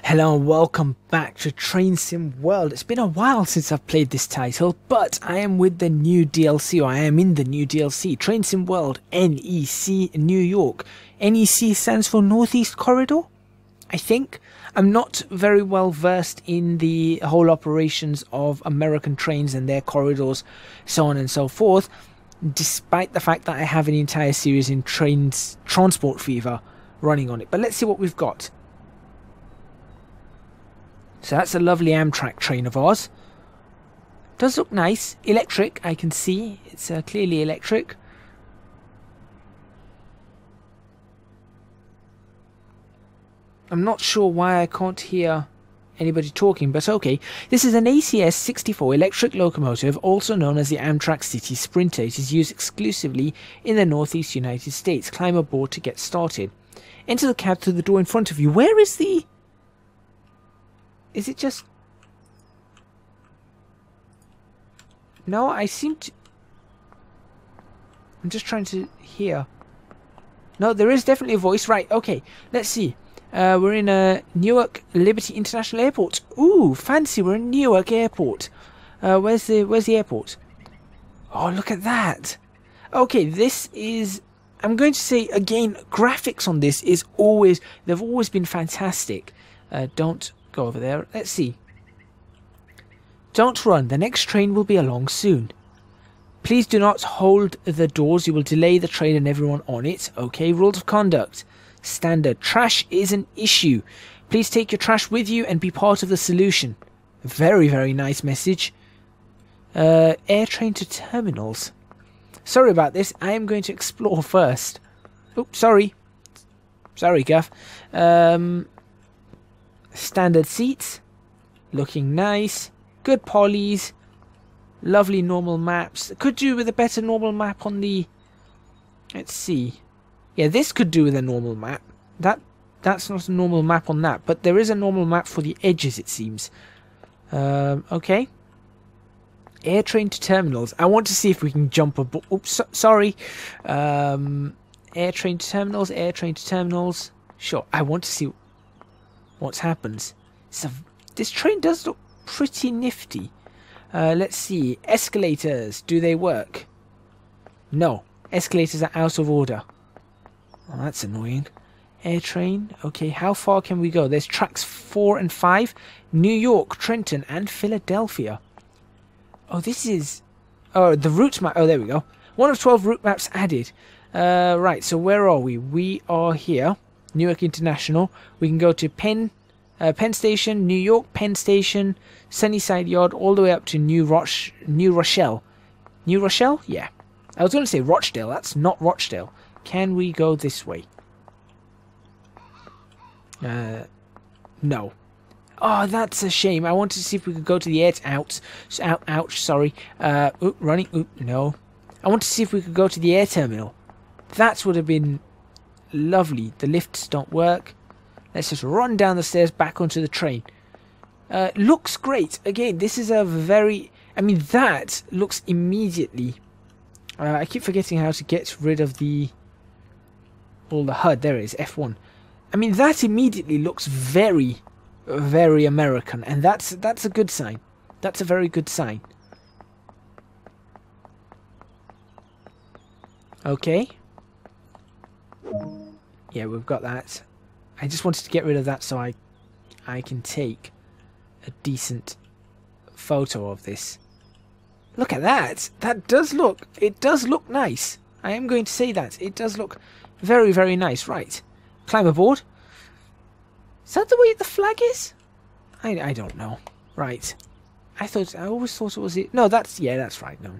Hello and welcome back to Train Sim World. It's been a while since I've played this title, but I am with the new DLC, or I am in the new DLC, Train Sim World, NEC New York. NEC stands for Northeast Corridor, I think. I'm not very well versed in the whole operations of American trains and their corridors, so on and so forth, despite the fact that I have an entire series in Trains Transport Fever running on it. But let's see what we've got. So that's a lovely Amtrak train of ours. Does look nice. Electric, I can see. It's clearly electric. I'm not sure why I can't hear anybody talking, but okay. This is an ACS 64 electric locomotive, also known as the Amtrak City Sprinter. It is used exclusively in the Northeast United States. Climb aboard to get started. Enter the cab through the door in front of you. Where is the... Is it just... No, I seem to... I'm just trying to hear. No, there is definitely a voice. Right, okay. Let's see. We're in Newark Liberty International Airport. Ooh, fancy. We're in Newark Airport. Where's the airport? Oh, look at that. Okay, this is... I'm going to say, again, graphics on this is always... They've always been fantastic. Don't... go over there. Let's see. Don't run. The next train will be along soon. Please do not hold the doors. You will delay the train and everyone on it. Okay. Rules of conduct. Standard. Trash is an issue. Please take your trash with you and be part of the solution. Very, very nice message. Air train to terminals. Sorry about this. I am going to explore first. Oops, sorry. Sorry, Gaff. Standard seats, looking nice, good polys, lovely normal maps. Could do with a better normal map on the... Let's see. Yeah, this could do with a normal map. That's not a normal map on that, but there is a normal map for the edges, it seems. Okay. Air train to terminals. I want to see if we can jump aboard. Oops, sorry. Air train to terminals, air train to terminals. Sure, I want to see... what happens. So this train does look pretty nifty. Let's see. Escalators. Do they work? No. Escalators are out of order. Oh, that's annoying. Air train. Okay, how far can we go? There's tracks 4 and 5. New York, Trenton, and Philadelphia. Oh, this is... Oh, the route map. Oh, there we go. 1 of 12 route maps added. Right, so where are we? We are here. Newark International. We can go to Penn Station, New York, Penn Station, Sunnyside Yard, all the way up to New Rochelle. New Rochelle? Yeah. I was going to say Rochdale. That's not Rochdale. Can we go this way? No. Oh, that's a shame. I wanted to see if we could go to the air... Ouch, sorry. Running. No. I want to see if we could go to the air terminal. That would have been... lovely. The lifts don't work. Let's just run down the stairs back onto the train. Looks great. Again, this is a very... I mean, that looks immediately... I keep forgetting how to get rid of the... all the HUD. There it is, F1. I mean, that immediately looks very, very American. And that's a good sign. That's a very good sign. Okay. Yeah, we've got that. I just wanted to get rid of that so I can take a decent photo of this. Look at that. That does look... It does look nice. I am going to say that. It does look very, very nice. Right. Climb aboard. Is that the way the flag is? I don't know. Right. I always thought it was... No, that's... Yeah, that's right. No.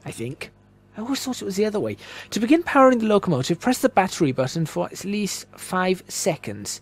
I think. I always thought it was the other way. To begin powering the locomotive, press the battery button for at least 5 seconds.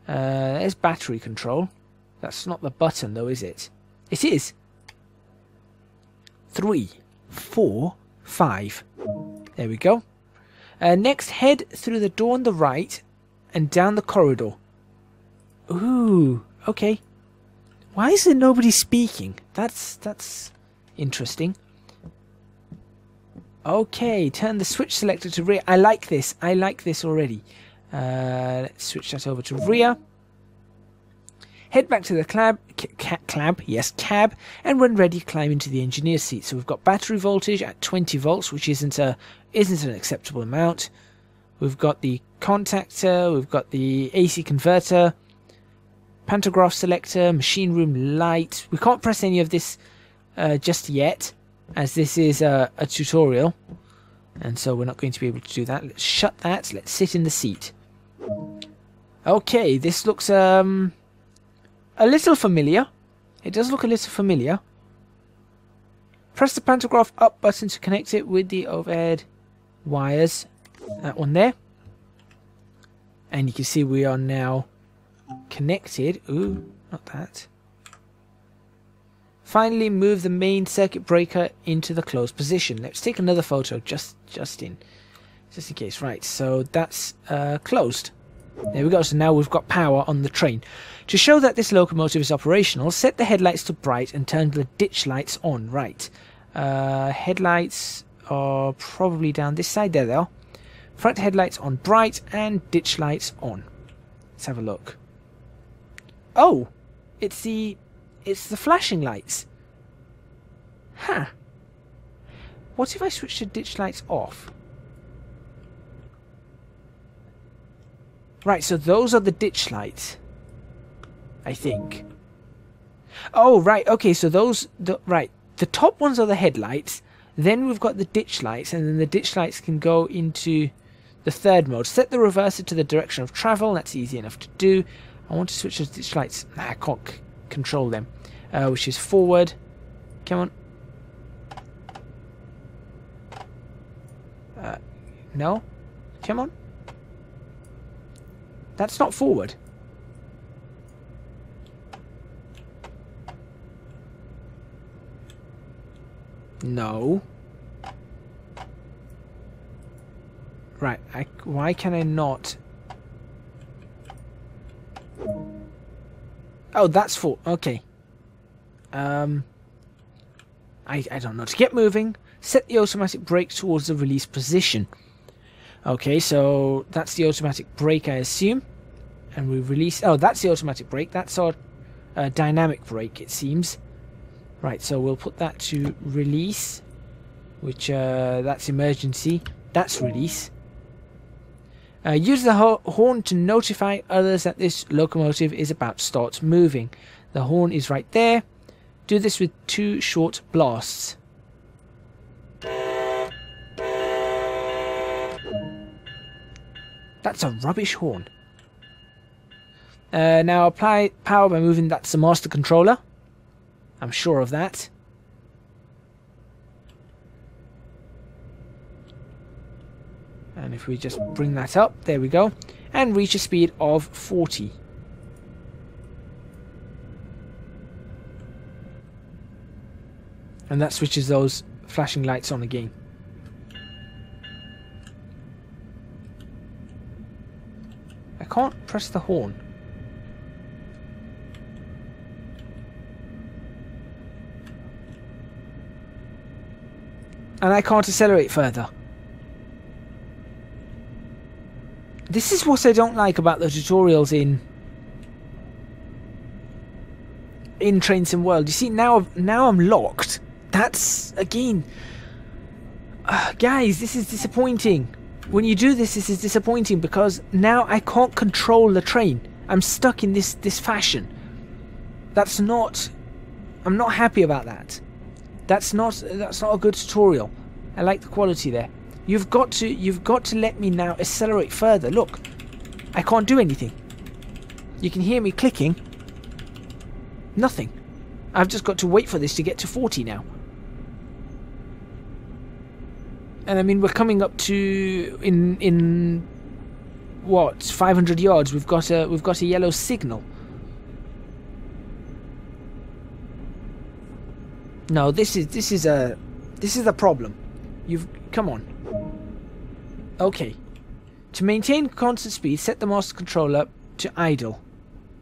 There's battery control. That's not the button, though, is it? It is. 3, 4, 5. There we go. Next, head through the door on the right and down the corridor. Ooh, okay. Why is there nobody speaking? That's interesting. Okay, turn the switch selector to rear. I like this. I like this already. Let's switch that over to rear. Head back to the cab, and when ready, climb into the engineer's seat. So we've got battery voltage at 20 volts, which isn't an acceptable amount. We've got the contactor, we've got the AC converter, pantograph selector, machine room light. We can't press any of this just yet, as this is a tutorial, and so we're not going to be able to do that. Let's shut that. Let's sit in the seat. Okay, this looks a little familiar. It does look a little familiar. Press the pantograph up button to connect it with the overhead wires. That one there. And you can see we are now connected. Ooh, not that. Finally, move the main circuit breaker into the closed position. Let's take another photo just in case. Right, so that's closed. There we go. So now we've got power on the train. To show that this locomotive is operational, set the headlights to bright and turn the ditch lights on. Right. Headlights are probably down this side. There they are. Front headlights on bright and ditch lights on. Let's have a look. Oh, it's the flashing lights. Huh. What if I switch the ditch lights off? Right, so those are the ditch lights, I think. Oh, right, okay, so those, right, the top ones are the headlights, then we've got the ditch lights, and then the ditch lights can go into the third mode. Set the reverser to the direction of travel, that's easy enough to do. I want to switch those ditch lights, I can't control them, which is forward. Come on. No? Come on. That's not forward. No. Right, why can I not? Oh, that's for okay. I don't know. To get moving, set the automatic brake towards the release position. Okay, so that's the automatic brake, I assume. And we release... Oh, that's the automatic brake. That's our dynamic brake, it seems. Right, so we'll put that to release, which that's emergency. That's release. Use the horn to notify others that this locomotive is about to start moving. The horn is right there. Do this with 2 short blasts. That's a rubbish horn. Now apply power by moving. That's the master controller. I'm sure of that. And if we just bring that up, there we go. And reach a speed of 40. And that switches those flashing lights on again. I can't press the horn. And I can't accelerate further. This is what I don't like about the tutorials in Train Sim World. You see, now I'm locked. That's, again... guys, this is disappointing. When you do this, this is disappointing because now I can't control the train. I'm stuck in this fashion. That's not... I'm not happy about that. That's not a good tutorial. I like the quality there. You've got to let me now accelerate further. Look, I can't do anything. You can hear me clicking. Nothing. I've just got to wait for this to get to 40 now. And I mean, we're coming up to in what, 500 yards. We've got a yellow signal. No, this is a problem. Come on. Okay. To maintain constant speed, set the master controller to idle.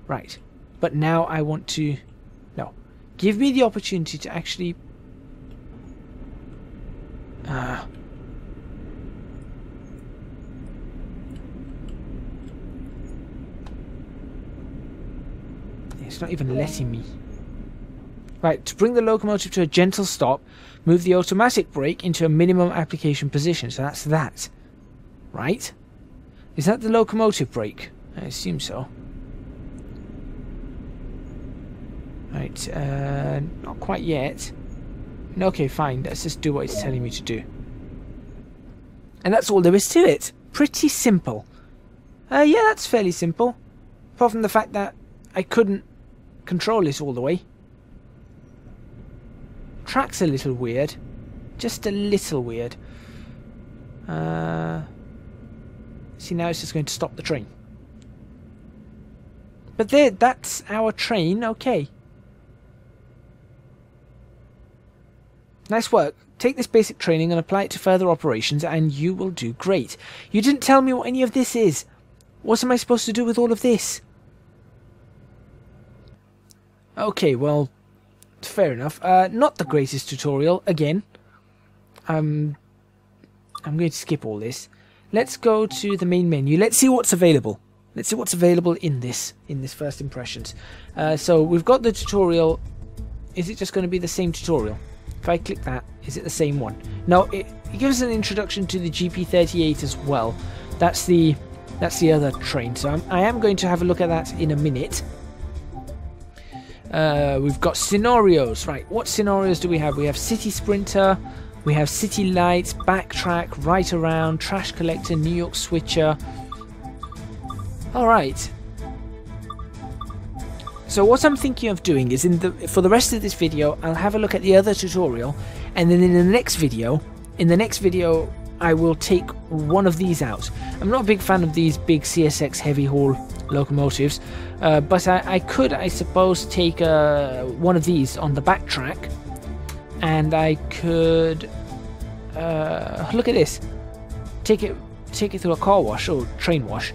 Right. But now I want to... No. Give me the opportunity to actually... There It's not even letting me. Right, to bring the locomotive to a gentle stop, move the automatic brake into a minimum application position. So that's that. Right? Is that the locomotive brake? I assume so. Right, not quite yet. Okay, fine. Let's just do what it's telling me to do. And that's all there is to it. Pretty simple. Yeah, that's fairly simple. Apart from the fact that I couldn't control it all the way. Track's a little weird. Just a little weird. See, now it's just going to stop the train. But there, that's our train. Okay. Nice work. Take this basic training and apply it to further operations and you will do great. You didn't tell me what any of this is. What am I supposed to do with all of this? Okay, well, fair enough. Not the greatest tutorial, again. I'm going to skip all this. Let's go to the main menu. Let's see what's available. Let's see what's available in this first impressions. So we've got the tutorial. Is it just going to be the same tutorial? If I click that, is it the same one? No, it gives an introduction to the GP38 as well. That's the other train. So I am going to have a look at that in a minute. We've got scenarios. Right, what scenarios do we have? We have City Sprinter, we have City Lights, Backtrack, Right Around, Trash Collector, New York Switcher. Alright. So what I'm thinking of doing is for the rest of this video, I'll have a look at the other tutorial, and then in the next video, I will take one of these out. I'm not a big fan of these big CSX heavy haul locomotives, but I could, I suppose, take one of these on the Backtrack, and I could look at this, take it through a car wash or train wash.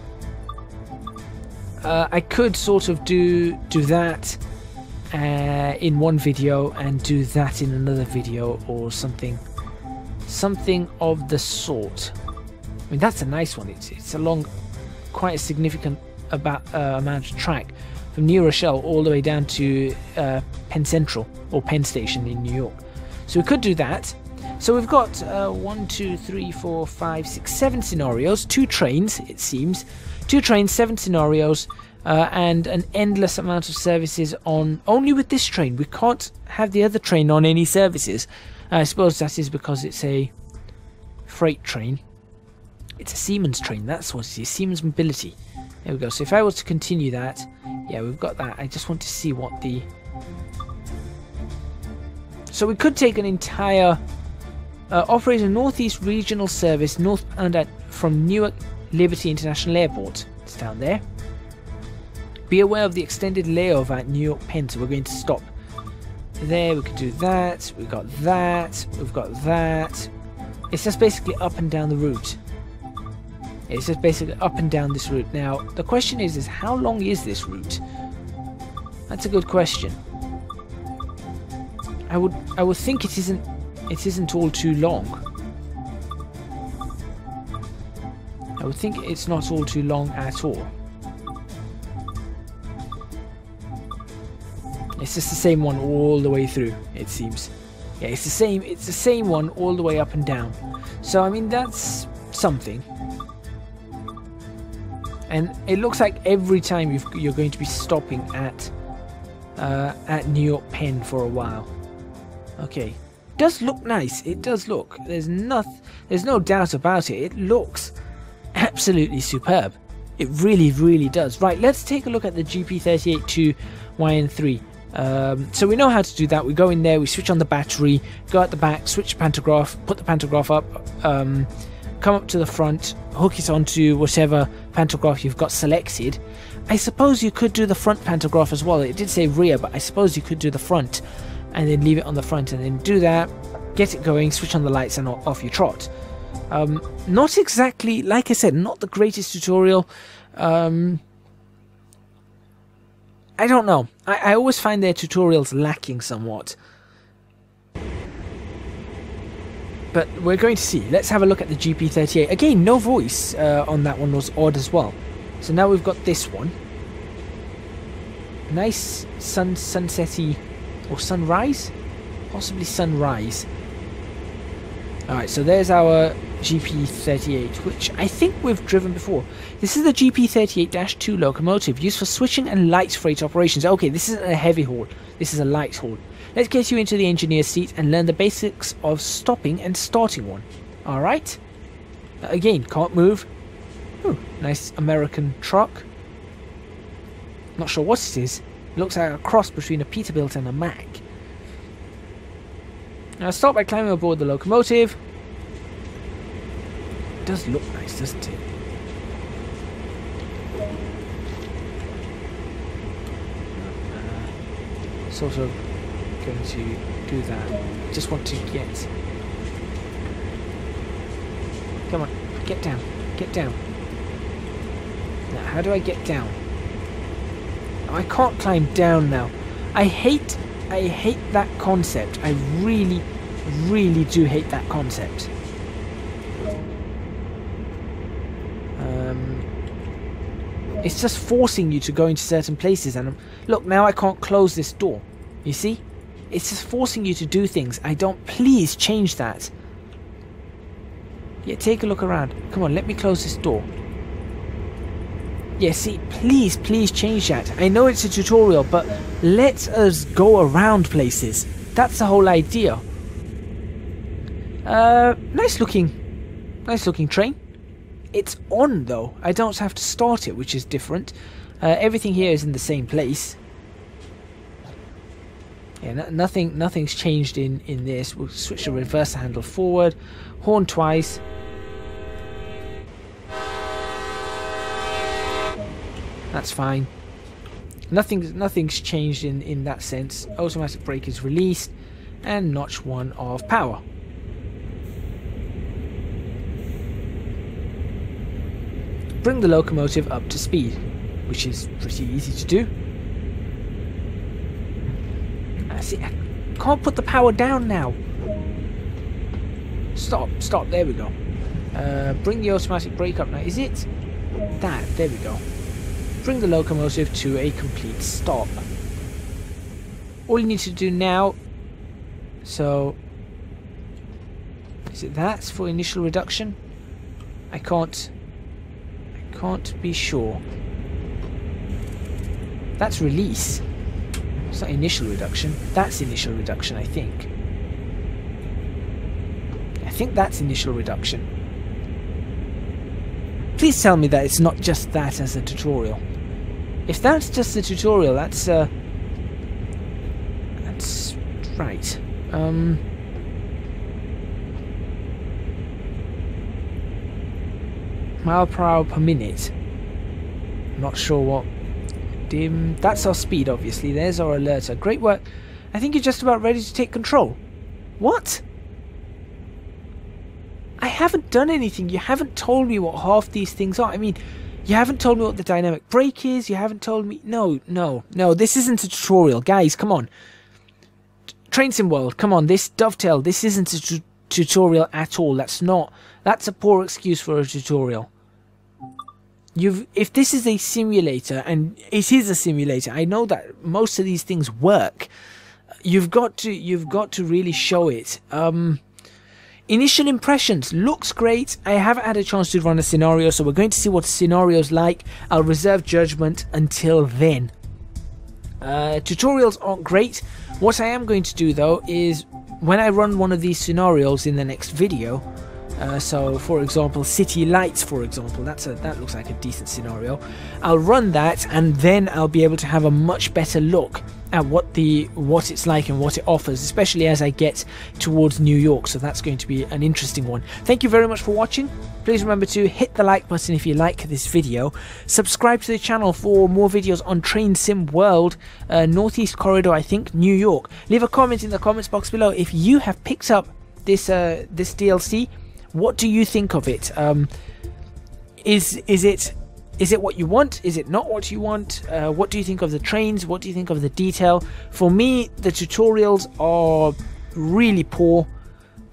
I could sort of do that in one video and do that in another video or something of the sort. I mean, that's a nice one. It's along quite a significant amount of track from New Rochelle all the way down to Penn Central or Penn Station in New York. So we could do that. So we've got 1, 2, 3, 4, 5, 6, 7 scenarios, 2 trains, it seems. 2 trains, 7 scenarios, and an endless amount of services on only with this train. We can't have the other train on any services. I suppose that is because it's a freight train. It's a Siemens train, that's what it is, Siemens Mobility. There we go. So if I was to continue that, yeah, we've got that. I just want to see what the... So we could take an entire... operate a Northeast Regional Service northbound from Newark Liberty International Airport. It's down there. Be aware of the extended layover at New York Penn, so we're going to stop there. We could do that. We've got that. We've got that. It's just basically up and down the route. It's just basically up and down this route. Now, the question is how long is this route? That's a good question. I would think it isn't all too long. I would think it's not all too long at all. It's just the same one all the way through, it seems. Yeah, it's the same one all the way up and down. So I mean, that's something. And it looks like every time you're going to be stopping at New York Penn for a while. Okay. It does look nice. It does look. There's no doubt about it. It looks absolutely superb. It really, really does. Right, let's take a look at the GP38 2YN3. So we know how to do that. We go in there, we switch on the battery, go out the back, switch the pantograph, put the pantograph up, come up to the front, hook it onto whatever pantograph you've got selected. I suppose you could do the front pantograph as well. It did say rear, but I suppose you could do the front and then leave it on the front and then do that, get it going, switch on the lights and off you trot. Not exactly, like I said, not the greatest tutorial. I don't know. I always find their tutorials lacking somewhat. But we're going to see. Let's have a look at the GP38. Again, no voice on that one was odd as well. So now we've got this one. Nice sunsetty, or sunrise? Possibly sunrise. Alright, so there's our GP38, which I think we've driven before. This is the GP38-2 locomotive, used for switching and light freight operations. Okay, this isn't a heavy haul, this is a light haul. Let's get you into the engineer's seat and learn the basics of stopping and starting one. Alright? Again, can't move. Ooh, nice American truck. Not sure what it is. It looks like a cross between a Peterbilt and a Mack. Now start by climbing aboard the locomotive. It does look nice, doesn't it? Sort of going to do that. Just want to get... Come on, get down, get down. Now, how do I get down? Oh, I can't climb down now. I hate that concept. I really do hate that concept. It's just forcing you to go into certain places, and look, now I can't close this door. You see? It's just forcing you to do things. Please change that. Yeah, take a look around. Come on, let me close this door. Yeah, see, please change that. I know it's a tutorial, but let us go around places. That's the whole idea. Nice looking train. It's on though. I don't have to start it, which is different. Everything here is in the same place. Yeah, nothing's changed in this. We'll switch the reverse handle forward, horn twice. That's fine. Nothing's changed in that sense. Automatic brake is released, and notch 1 of power. Bring the locomotive up to speed, which is pretty easy to do. See, I can't put the power down now. Stop, there we go. Bring the automatic brake up now. Is it that? There we go. Bring the locomotive to a complete stop. All you need to do now, so is it that for initial reduction? I can't be sure. That's release. It's not initial reduction. That's initial reduction, I think. I think that's initial reduction. Please tell me that it's not just that as a tutorial. If that's just a tutorial, that's right. Mile per hour per minute. Not sure what. Dim. That's our speed, obviously. There's our alerter. Great work. I think you're just about ready to take control. What? I haven't done anything. You haven't told me what half these things are. I mean, you haven't told me what the dynamic brake is. You haven't told me... No. This isn't a tutorial. Guys, come on. Train Sim World, come on. This dovetail. This isn't a tutorial at all. That's a poor excuse for a tutorial. If this is a simulator, and it is a simulator, I know that most of these things work. You've got to really show it. Initial impressions, looks great. I haven't had a chance to run a scenario, so we're going to see what the scenario's like. I'll reserve judgment until then. Tutorials aren't great. What I am going to do though is when I run one of these scenarios in the next video, so for example City Lights, for example, that looks like a decent scenario. I'll run that, and then I'll be able to have a much better look at what it's like and what it offers, especially as I get towards New York. So that's going to be an interesting one. Thank you very much for watching. Please remember to hit the like button if you like this video. Subscribe to the channel for more videos on Train Sim World, Northeast Corridor, I think, New York. Leave a comment in the comments box below if you have picked up this DLC. What do you think of it? Is it what you want? Is it not what you want? What do you think of the trains? What do you think of the detail? For me, the tutorials are really poor,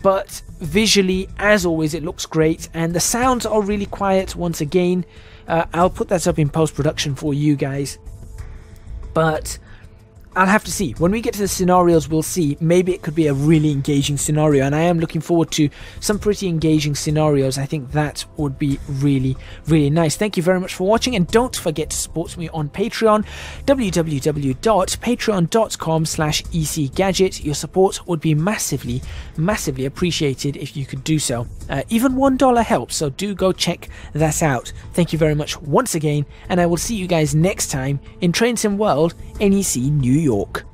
but visually, as always, it looks great, and the sounds are really quiet once again. I'll put that up in post-production for you guys. But I'll have to see. When we get to the scenarios, we'll see. Maybe it could be a really engaging scenario, and I am looking forward to some pretty engaging scenarios. I think that would be really, really nice. Thank you very much for watching, and don't forget to support me on Patreon, www.patreon.com/ecgadget. Your support would be massively, massively appreciated if you could do so. Even $1 helps, so do go check that out. Thank you very much once again, and I will see you guys next time in Train Sim World, NEC New York.